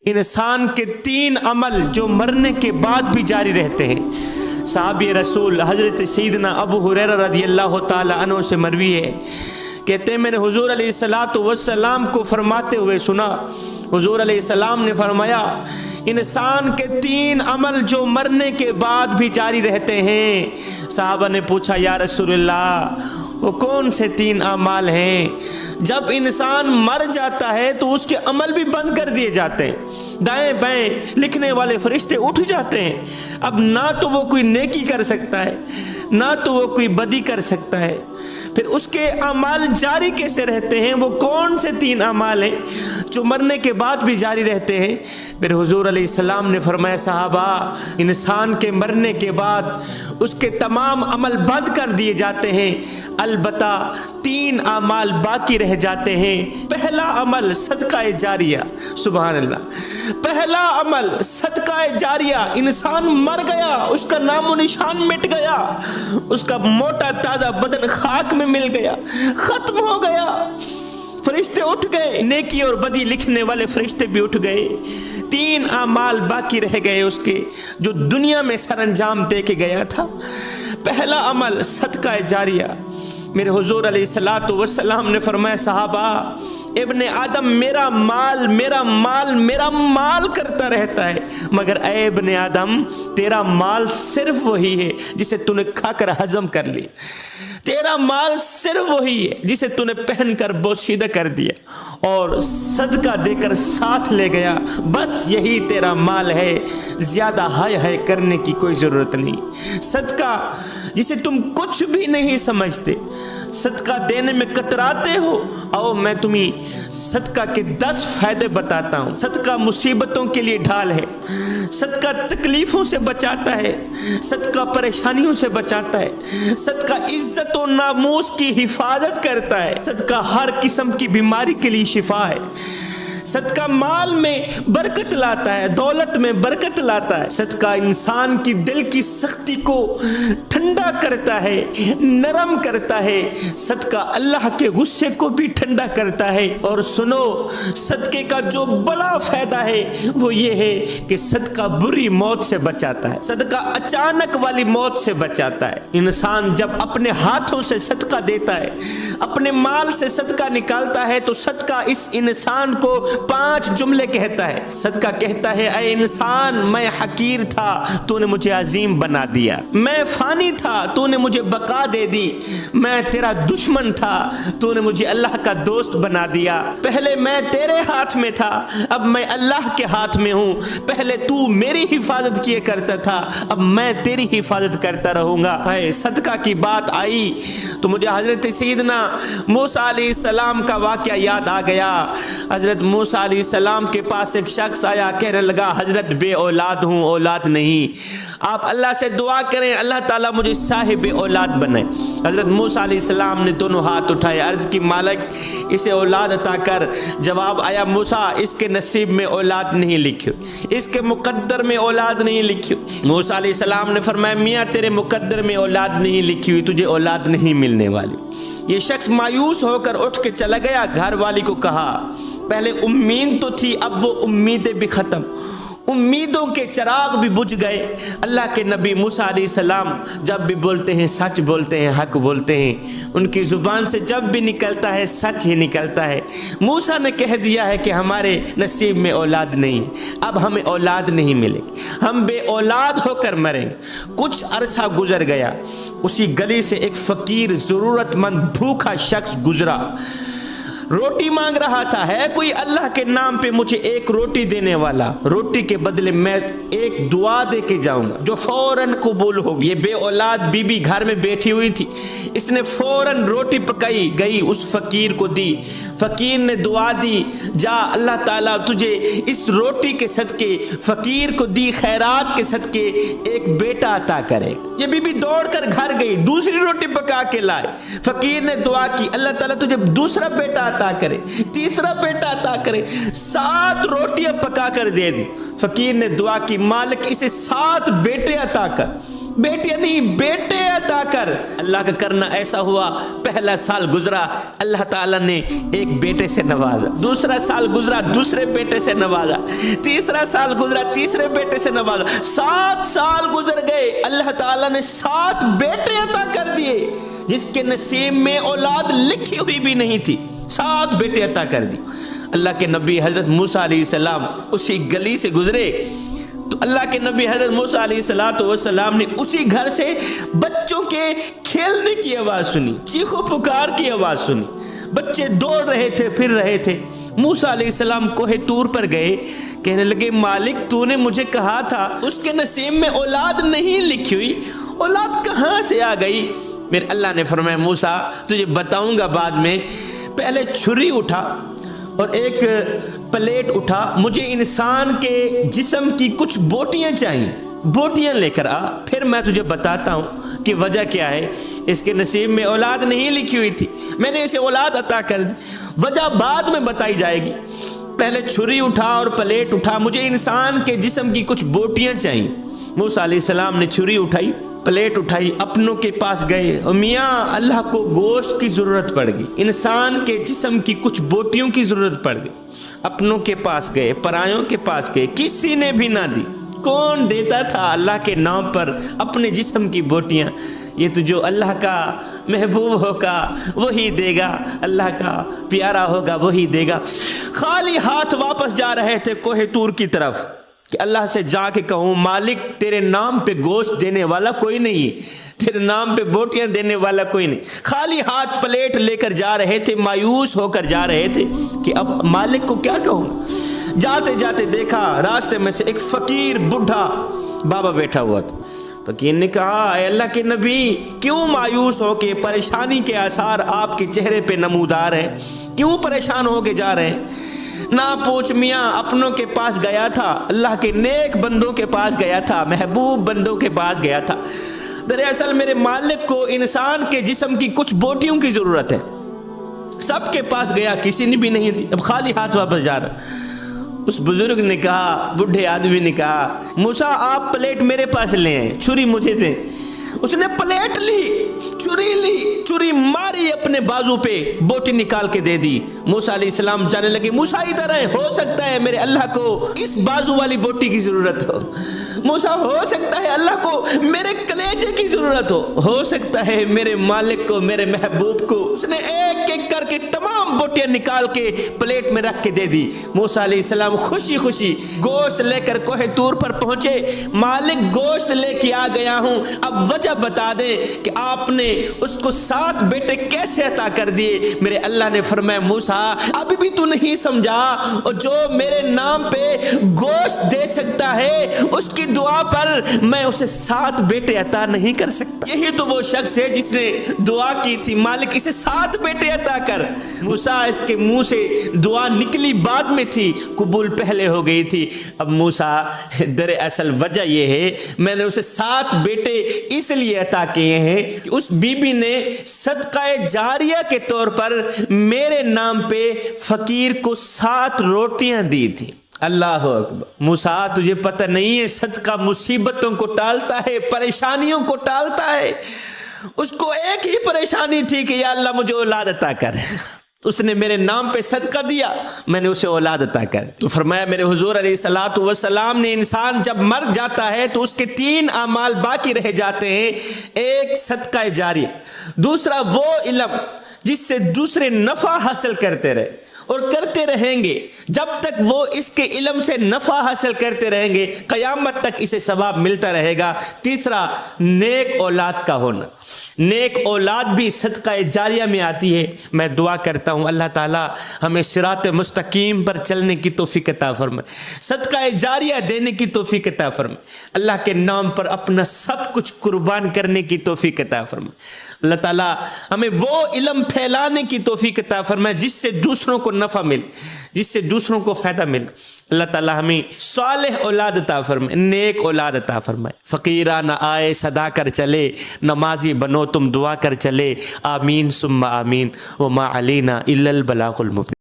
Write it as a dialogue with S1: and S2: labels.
S1: انسان کے 3 عمل جو مرنے کے بعد بھی جاری رہتے ہیں۔ صحابی رسول حضرت سیدنا ابو ہریرہ رضی اللہ تعالی عنہ سے مروی ہے، کہتے ہیں میں نے حضور علیہ الصلوۃ والسلام کو فرماتے ہوئے سنا۔ حضور علیہ السلام نے فرمایا انسان کے 3 عمل جو مرنے کے بعد بھی جاری رہتے ہیں۔ صحابہ نے پوچھا یا رسول اللہ وہ کون سے 3 اعمال ہیں؟ جب انسان مر جاتا ہے تو اس کے عمل بھی بند کر دیے جاتے ہیں، دائیں بائیں لکھنے والے فرشتے اٹھ جاتے ہیں، اب نہ تو وہ کوئی نیکی کر سکتا ہے نہ تو وہ کوئی بدی کر سکتا ہے، پھر اس کے اعمال جاری کیسے رہتے ہیں؟ وہ کون سے 3 اعمال ہیں جو مرنے کے بعد بھی جاری رہتے ہیں؟ پھر حضور علیہ السلام نے فرمایا صحابہ انسان کے مرنے کے بعد اس کے تمام عمل بند کر دیے جاتے ہیں، البتہ 3 اعمال باقی رہ جاتے ہیں۔ پہلا عمل صدقہ جاریہ، سبحان اللہ، پہلا عمل صدقہ جاریہ۔ انسان مر گیا، اس کا نام و نشان مٹ گیا، اس کا موٹا تازہ بدن خاک میں مل گیا، ختم ہو گیا، فرشتے اٹھ گئے، نیکی اور بدی لکھنے والے فرشتے بھی اٹھ گئے، 3 اعمال باقی رہ گئے اس کے جو دنیا میں سر انجام دے کے گیا تھا۔ پہلا عمل صدقہ جاریہ۔ میرے حضور علیہ الصلوۃ والسلام نے فرمایا صحابہ ابن آدم میرا مال میرا مال میرا مال کرتا رہتا ہے، مگر اے ابن آدم تیرا مال صرف وہی ہے جسے تو نے کھا کر ہضم کر لیا، تیرا مال صرف وہی ہے جسے تو نے پہن کر بوسیدہ کر دیا اور صدقہ دے کر ساتھ لے گیا، بس یہی تیرا مال ہے، زیادہ ہائے کرنے کی کوئی ضرورت نہیں۔ صدقہ جسے تم کچھ بھی نہیں سمجھتے، صدقہ دینے میں کتراتے ہو، آؤ میں تمہیں صدقہ کے 10 فائدے بتاتا ہوں۔ صدقہ مصیبتوں کے لیے ڈھال ہے، صدقہ تکلیفوں سے بچاتا ہے، صدقہ پریشانیوں سے بچاتا ہے، صدقہ عزت و ناموس کی حفاظت کرتا ہے، صدقہ ہر قسم کی بیماری کے لیے شفا ہے، صدقہ مال میں برکت لاتا ہے، دولت میں برکت لاتا ہے، صدقہ انسان کی دل کی سختی کو ٹھنڈا کرتا ہے، نرم کرتا ہے، صدقہ اللہ کے غصے کو بھی ٹھنڈا کرتا ہے۔ اور سنو صدقے کا جو بڑا فائدہ ہے وہ یہ ہے کہ صدقہ بری موت سے بچاتا ہے، صدقہ اچانک والی موت سے بچاتا ہے۔ انسان جب اپنے ہاتھوں سے صدقہ دیتا ہے، اپنے مال سے صدقہ نکالتا ہے تو صدقہ اس انسان کو 5 جملے کہتا ہے۔ صدقہ کہتا ہے اے انسان میں حقیر تھا تو نے مجھے عظیم بنا دیا، میں فانی تھا تو نے مجھے بقا دے دی، میں تیرا دشمن تھا تو نے مجھے اللہ کا دوست بنا دیا، پہلے میں تیرے ہاتھ میں تھا اب میں اللہ کے ہاتھ میں ہوں، پہلے تو میری حفاظت کیے کرتا تھا اب میں تیری حفاظت کرتا رہوں گا۔ اے صدقہ کی بات آئی تو مجھے حضرت سیدنا موسیٰ علیہ السلام کا واقعہ یاد آ گیا۔ حضرت موسیٰ علیہ السلام کے پاس ایک شخص آیا، کہنے لگا حضرت بے اولاد ہوں، اولاد نہیں، آپ اللہ سے دعا کریں اللہ تعالیٰ مجھے صاحب اولاد بنائے۔ حضرت موسیٰ علیہ السلام نے دونوں ہاتھ اٹھائے، عرض کی مالک اسے اولاد عطا کر۔ جواب آیا موسیٰ اس کے نصیب میں اولاد نہیں لکھی، اس کے مقدر میں اولاد نہیں لکھی۔ موسیٰ علیہ السلام نے فرمایا میاں تیرے مقدر میں اولاد نہیں لکھی ہوئی، تجھے اولاد نہیں ملنے والی۔ یہ شخص مایوس ہو کر اٹھ کے چلا گیا، گھر والی کو کہا پہلے امید تو تھی اب وہ امیدیں بھی ختم، امیدوں کے چراغ بھی بجھ گئے۔ اللہ کے نبی موسیٰ علیہ السلام جب بھی بولتے ہیں سچ بولتے ہیں، حق بولتے ہیں، ان کی زبان سے جب بھی نکلتا ہے سچ ہی نکلتا ہے۔ موسیٰ نے کہہ دیا ہے کہ ہمارے نصیب میں اولاد نہیں، اب ہمیں اولاد نہیں ملے، ہم بے اولاد ہو کر مریں گے۔ کچھ عرصہ گزر گیا، اسی گلی سے ایک فقیر ضرورت مند بھوکا شخص گزرا، روٹی مانگ رہا تھا، ہے کوئی اللہ کے نام پہ مجھے ایک روٹی دینے والا، روٹی کے بدلے میں ایک دعا دے کے جاؤں گا جو فوراً قبول ہوگی۔ یہ بے اولاد بی بی گھر میں بیٹھی ہوئی تھی، اس نے فوراً روٹی پکائی گئی اس فقیر کو دی، فقیر نے دعا دی جا اللہ تعالیٰ تجھے اس روٹی کے صدقے، فقیر کو دی خیرات کے صدقے ایک بیٹا عطا کرے۔ یہ بی بی دوڑ کر گھر گئی، دوسری روٹی پکا کے لائے، فقیر نے دعا کی اللہ تعالیٰ تجھے دوسرا بیٹا عطا کرے، تیسرا بیٹا عطا کرے، 7 روٹیاں پکا کر دے دی۔ فقیر نے دعا کی مالک اسے 7 بیٹے عطا کر، بیٹیاں نہیں بیٹے عطا کر۔ اللہ کا کرنا ایسا ہوا، پہلا سال گزرا اللہ تعالیٰ نے ایک بیٹے سے نوازا، دوسرا سال گزرا دوسرے بیٹے سے نوازا، تیسرا سال گزرا تیسرے بیٹے سے نوازا، 7 سال گزر گئے اللہ تعالیٰ نے 7 بیٹے عطا کر دیے، جس کے نصیب میں اولاد لکھی ہوئی بھی نہیں تھی، 7 بیٹے عطا کر دی۔ اللہ کے نبی حضرت موسیٰ علیہ السلام اسی گلی سے گزرے تو اللہ کے نبی حضرت موسیٰ علیہ السلام نے اسی گھر سے بچوں کے کھیلنے کی آواز سنی، چیخ و پکار کی آواز سنی، بچے دوڑ رہے تھے پھر رہے تھے۔ موسیٰ علیہ السلام کوہ طور پر گئے، کہنے لگے مالک تو نے مجھے کہا تھا اس کے نصیب میں اولاد نہیں لکھی ہوئی، اولاد کہاں سے آ گئی؟ میرے اللہ نے فرمایا موسیٰ تجھے بتاؤں گا بعد میں، پہلے چھری اٹھا اور ایک پلیٹ اٹھا، مجھے انسان کے جسم کی کچھ بوٹیاں چاہیے، بوٹیاں لے کر آ، پھر میں تجھے بتاتا ہوں کہ وجہ کیا ہے۔ اس کے نصیب میں اولاد نہیں لکھی ہوئی تھی، میں نے اسے اولاد عطا کر دی، وجہ بعد میں بتائی جائے گی۔ پہلے چھری اٹھا اور پلیٹ اٹھا، مجھے انسان کے جسم کی کچھ بوٹیاں چاہیے۔ موسیٰ علیہ السلام نے چھری اٹھائی، پلیٹ اٹھائی، اپنوں کے پاس گئے، میاں اللہ کو گوشت کی ضرورت پڑ گئی، انسان کے جسم کی کچھ بوٹیوں کی ضرورت پڑ گئی، اپنوں کے پاس گئے، پرایوں کے پاس گئے، کسی نے بھی نہ دی۔ کون دیتا تھا اللہ کے نام پر اپنے جسم کی بوٹیاں؟ یہ تو جو اللہ کا محبوب ہوگا وہی دے گا، اللہ کا پیارا ہوگا وہی دے گا۔ خالی ہاتھ واپس جا رہے تھے کوہ طور کی طرف کہ اللہ سے جا کے کہوں مالک تیرے نام پہ گوشت دینے والا کوئی نہیں، تیرے نام پہ بوٹیاں دینے والا کوئی نہیں۔ خالی ہاتھ پلیٹ لے کر جا رہے تھے، مایوس ہو کر جا رہے تھے کہ اب مالک کو کیا کہوں۔ جاتے جاتے دیکھا راستے میں سے ایک فقیر بڈھا بابا بیٹھا ہوا تھا۔ فقیر نے کہا اے اللہ کے نبی کیوں مایوس ہو کے، پریشانی کے آثار آپ کے چہرے پہ نمودار ہیں، کیوں پریشان ہو کے جا رہے ہیں؟ نہ پوچھ میاں، اپنوں کے پاس گیا تھا، اللہ کے نیک بندوں کے پاس گیا تھا، محبوب بندوں کے پاس گیا تھا، دراصل میرے مالک کو انسان کے جسم کی کچھ بوٹیوں کی ضرورت ہے، سب کے پاس گیا کسی نے بھی نہیں دی، اب خالی ہاتھ واپس جا رہا۔ اس بزرگ نے کہا، بڈھے آدمی نے کہا موسیٰ آپ پلیٹ میرے پاس لے آئیں، چھری مجھے دیں۔ اس نے پلیٹ لی، چھری ماری اپنے بازو پہ، بوٹی نکال کے دے دی۔ موسیٰ علیہ السلام جانے لگے، موسیٰ ادھر ہے، ہو سکتا ہے میرے اللہ کو اس بازو والی بوٹی کی ضرورت ہو، موسیٰ ہو سکتا ہے اللہ کو میرے کلیجے کی ضرورت ہو سکتا ہے میرے مالک کو، میرے محبوب کو۔ اس نے ایک ایک کر کے تمام بوٹیاں نکال کے پلیٹ میں رکھ کے دے دی۔ موسیٰ علیہ السلام خوشی خوشی گوشت لے کر کوہ طور پر پہنچے، مالک گوشت لے کے آ گیا ہوں، اب وجہ بتا دیں کہ آپ نے اس کو 7 بیٹے کیسے عطا کر دیے؟ میرے اللہ نے فرمایا موسیٰ ابھی بھی تو نہیں سمجھا، اور جو میرے نام پہ گوشت دے سکتا ہے اس کی دعا پر میں اسے 7 بیٹے عطا نہیں کر سکتا۔ یہی تو وہ شخص ہے جس نے دعا کی تھی مالک اسے 7 بیٹے عطا کر۔ موسیٰ اس کے منہ سے دعا نکلی بعد میں تھی، قبول پہلے ہو گئی تھی۔ اب موسیٰ دراصل وجہ یہ ہے میں نے اسے 7 بیٹے اس لیے عطا کیے ہیں کہ اس بی بی نے صدقہ جاریہ کے طور پر میرے نام پہ فقیر کو 7 روٹیاں دی تھی۔ اللہ اکبر۔ موسیٰ تجھے پتہ نہیں ہے صدقہ مصیبتوں کو ٹالتا ہے، پریشانیوں کو ٹالتا ہے۔ اس کو ایک ہی پریشانی تھی کہ یا اللہ مجھے اولاد عطا کر، اس نے میرے نام پہ صدقہ دیا، میں نے اسے اولاد عطا کر۔ تو فرمایا میرے حضور علیہ الصلوۃ والسلام نے انسان جب مر جاتا ہے تو اس کے 3 اعمال باقی رہ جاتے ہیں، ایک صدقہ جاریہ، دوسرا وہ علم جس سے دوسرے نفع حاصل کرتے رہے اور کرتے رہیں گے جب تک وہ اس کے علم سے نفع حاصل کرتے رہیں گے، قیامت تک اسے ثواب ملتا رہے گا۔ تیسرا نیک اولاد کا ہونا، نیک اولاد بھی صدقہ جاریہ میں آتی ہے۔ میں دعا کرتا ہوں اللہ تعالی ہمیں صراط مستقیم پر چلنے کی توفیق عطا فرمائے، صدقہ جاریہ دینے کی توفیق عطا فرمائے، اللہ کے نام پر اپنا سب کچھ قربان کرنے کی توفیق عطا فرمائے۔ اللہ تعالیٰ ہمیں وہ علم پھیلانے کی توفیق عطا فرمائے جس سے دوسروں کو نفع ملے، جس سے دوسروں کو فائدہ ملے۔ اللہ تعالیٰ ہمیں صالح اولاد عطا فرمائے، نیک اولاد عطا فرمائے۔ فقیرہ نہ آئے صدا کر چلے، نمازی بنو تم دعا کر چلے، آمین ثم آمین، وما علینا الا البلاغ المبین۔